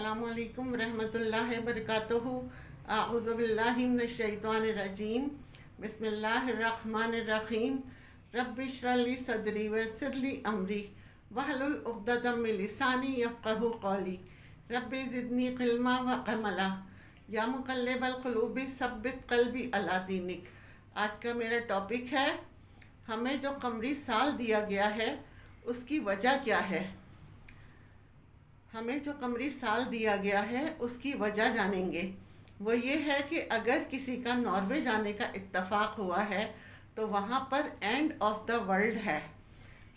अस्सलामु अलैकुम रहमतुल्लाहि वबरकातुहू। अऊज़ु बिल्लाहि मिनश शैतानिर रजीम। बिस्मिल्लाहिर रहमानिर रहीम। रब्बि इश्रह ली सदरी वयस्सिर ली अमरी वहलुल उक़दतम मिन लिसानी यफ़क़हू क़ौली। रब्बि ज़िदनी इल्मा व अमला या मुक़ल्लिबल क़ुलूबि सब्बित क़ल्बी अला दीनिक। आज का मेरा टॉपिक है, हमें जो कमरी साल दिया गया है उसकी वजह क्या है। हमें जो कमरी साल दिया गया है उसकी वजह जानेंगे। वो ये है कि अगर किसी का नॉर्वे जाने का इत्तफाक हुआ है तो वहाँ पर एंड ऑफ द वर्ल्ड है,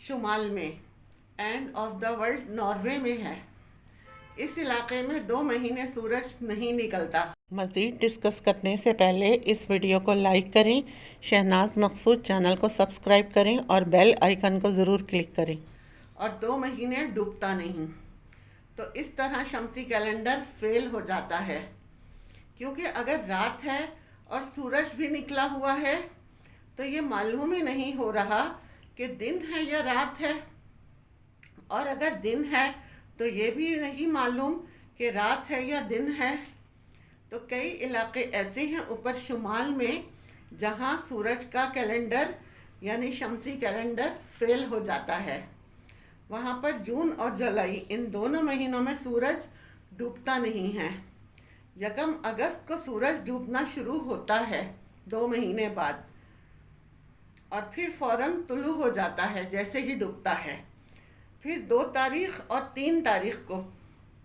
शुमाल में end of the world Norway में है। इस इलाके में 2 महीने सूरज नहीं निकलता। मज़ीद डिस्कस करने से पहले इस वीडियो को लाइक करें, शहनाज मकसूद चैनल को सब्सक्राइब करें और बेल आइकन को ज़रूर क्लिक करें। और 2 महीने डूबता नहीं, तो इस तरह शमसी कैलेंडर फेल हो जाता है। क्योंकि अगर रात है और सूरज भी निकला हुआ है तो ये मालूम ही नहीं हो रहा कि दिन है या रात है, और अगर दिन है तो ये भी नहीं मालूम कि रात है या दिन है। तो कई इलाके ऐसे हैं ऊपर शुमाल में जहाँ सूरज का कैलेंडर यानी शमसी कैलेंडर फेल हो जाता है। वहाँ पर जून और जुलाई इन दोनों महीनों में सूरज डूबता नहीं है। यकम अगस्त को सूरज डूबना शुरू होता है 2 महीने बाद, और फिर फ़ौरन तुलू हो जाता है जैसे ही डूबता है। फिर 2 तारीख और 3 तारीख को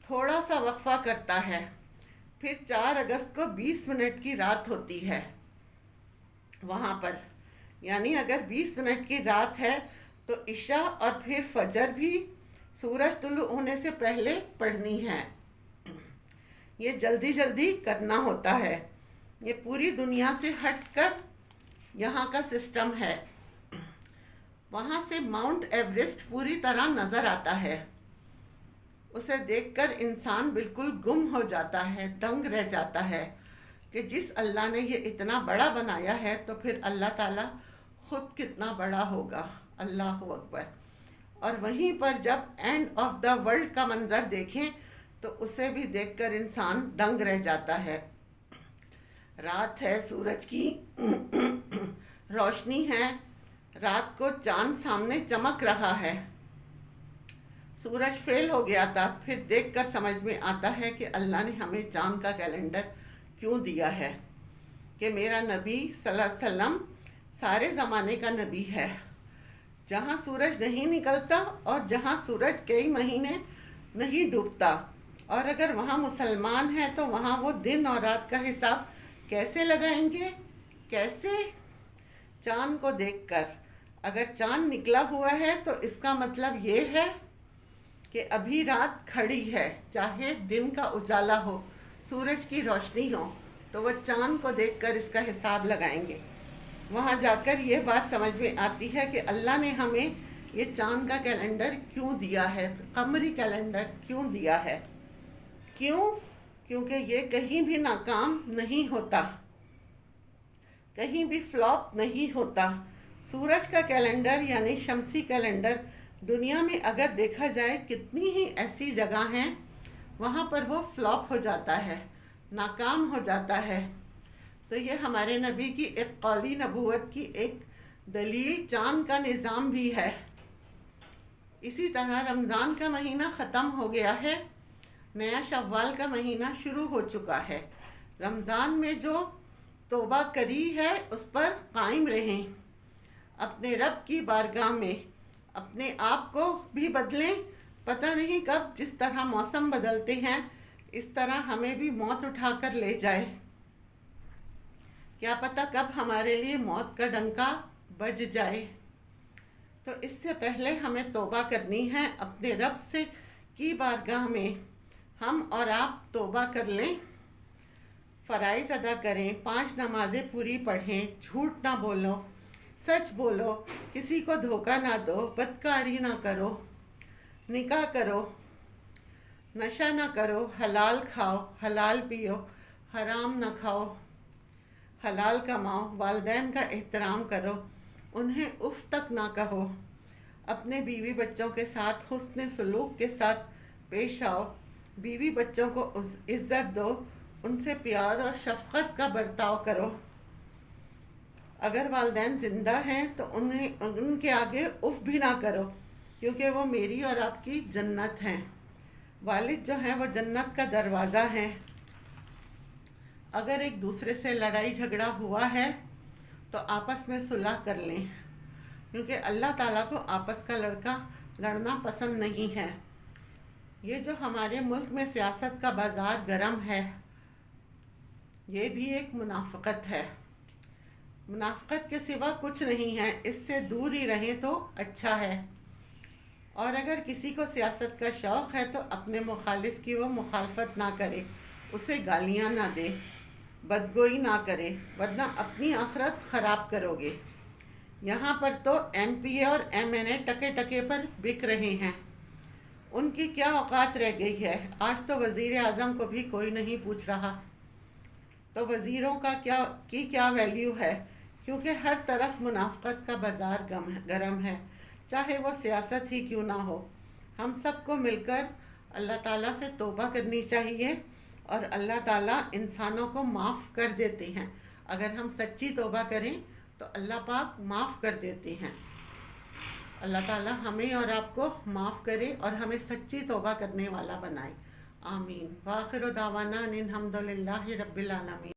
थोड़ा सा वक्फा करता है। फिर 4 अगस्त को 20 मिनट की रात होती है वहाँ पर। यानी अगर 20 मिनट की रात है तो इशा और फिर फजर भी सूरज तुलू होने से पहले पढ़नी है। ये जल्दी जल्दी करना होता है। ये पूरी दुनिया से हटकर यहाँ का सिस्टम है। वहाँ से माउंट एवरेस्ट पूरी तरह नज़र आता है। उसे देखकर इंसान बिल्कुल गुम हो जाता है, दंग रह जाता है कि जिस अल्लाह ने ये इतना बड़ा बनाया है तो फिर अल्लाह ताला ख़ुद कितना बड़ा होगा। अल्लाहु अकबर। और वहीं पर जब एंड ऑफ द वर्ल्ड का मंज़र देखें तो उसे भी देखकर इंसान दंग रह जाता है। रात है, सूरज की रोशनी है, रात को चांद सामने चमक रहा है। सूरज फेल हो गया था, फिर देखकर समझ में आता है कि अल्लाह ने हमें चांद का कैलेंडर क्यों दिया है, कि मेरा नबी सल्लल्लाहु अलैहि वसल्लम सारे ज़माने का नबी है। जहाँ सूरज नहीं निकलता और जहाँ सूरज कई महीने नहीं डूबता, और अगर वहाँ मुसलमान हैं तो वहाँ वो दिन और रात का हिसाब कैसे लगाएंगे, कैसे? चाँद को देखकर। अगर चाँद निकला हुआ है तो इसका मतलब ये है कि अभी रात खड़ी है, चाहे दिन का उजाला हो, सूरज की रोशनी हो, तो वो चाँद को देखकर इसका हिसाब लगाएंगे। वहाँ जाकर ये बात समझ में आती है कि अल्लाह ने हमें ये चाँद का कैलेंडर क्यों दिया है, कमरी कैलेंडर क्यों दिया है। क्यों? क्योंकि ये कहीं भी नाकाम नहीं होता, कहीं भी फ्लॉप नहीं होता। सूरज का कैलेंडर यानी शमसी कैलेंडर दुनिया में अगर देखा जाए कितनी ही ऐसी जगह हैं वहाँ पर वो फ्लॉप हो जाता है, नाकाम हो जाता है। तो ये हमारे नबी की एक कौली नबूवत की एक दलील चाँद का निज़ाम भी है। इसी तरह रमज़ान का महीना ख़त्म हो गया है, नया शव्वाल का महीना शुरू हो चुका है। रमज़ान में जो तौबा करी है उस पर कायम रहें, अपने रब की बारगाह में अपने आप को भी बदलें। पता नहीं कब जिस तरह मौसम बदलते हैं इस तरह हमें भी मौत उठा कर ले जाए। क्या पता कब हमारे लिए मौत का डंका बज जाए। तो इससे पहले हमें तौबा करनी है अपने रब से की बारगाह में। हम और आप तौबा कर लें, फ़राइज़ अदा करें, 5 नमाज़ें पूरी पढ़ें, झूठ ना बोलो, सच बोलो, किसी को धोखा ना दो, बदकारी ना करो, निकाह करो, नशा ना करो, हलाल खाओ, हलाल पियो, हराम ना खाओ, हलाल कमाओ, वालिदैन का एहतराम करो, उन्हें उफ़ तक ना कहो, अपने बीवी बच्चों के साथ हुस्न सलूक के साथ पेश आओ, بیوی بچوں کو عزت دو، ان سے پیار اور شفقت کا برتاؤ کرو۔ اگر والدین زندہ ہیں تو ان کے آگے اف بھی نہ کرو، کیونکہ وہ میری اور آپ کی جنت ہیں۔ والد جو ہیں وہ جنت کا دروازہ ہیں۔ اگر ایک دوسرے سے لڑائی جھگڑا ہوا ہے تو آپس میں صلح کر لیں، کیونکہ اللہ تعالیٰ کو آپس کا لڑنا پسند نہیں ہے۔ یہ جو ہمارے ملک میں سیاست کا بازار گرم ہے، یہ بھی ایک منافقت ہے۔ منافقت کے سوا کچھ نہیں ہے، اس سے دور ہی رہیں تو اچھا ہے۔ اور اگر کسی کو سیاست کا شوق ہے تو اپنے مخالف کی وہ مخالفت نہ کرے، اسے گالیاں نہ دے، بدگوئی نہ کرے، ورنہ اپنی آخرت خراب کرو گے۔ یہاں پر تو ایم پی اور ایم این اے ٹکے ٹکے پر بک رہے ہیں، ان کی کیا اوقات رہ گئی ہے؟ آج تو وزیر اعظم کو بھی کوئی نہیں پوچھ رہا، تو وزیروں کا کیا ویلیو ہے؟ کیونکہ ہر طرف منافقت کا بازار گرم ہے، چاہے وہ سیاست ہی کیوں نہ ہو۔ ہم سب کو مل کر اللہ تعالیٰ سے توبہ کرنی چاہیے، اور اللہ تعالیٰ انسانوں کو معاف کر دیتے ہیں۔ اگر ہم سچی توبہ کریں تو اللہ پاک معاف کر دیتے ہیں۔ اللہ تعالیٰ ہمیں اور آپ کو معاف کرے اور ہمیں سچی توبہ کرنے والا بنائے۔ آمین۔ وآخر دعوانا ان الحمد للہ رب العالمین۔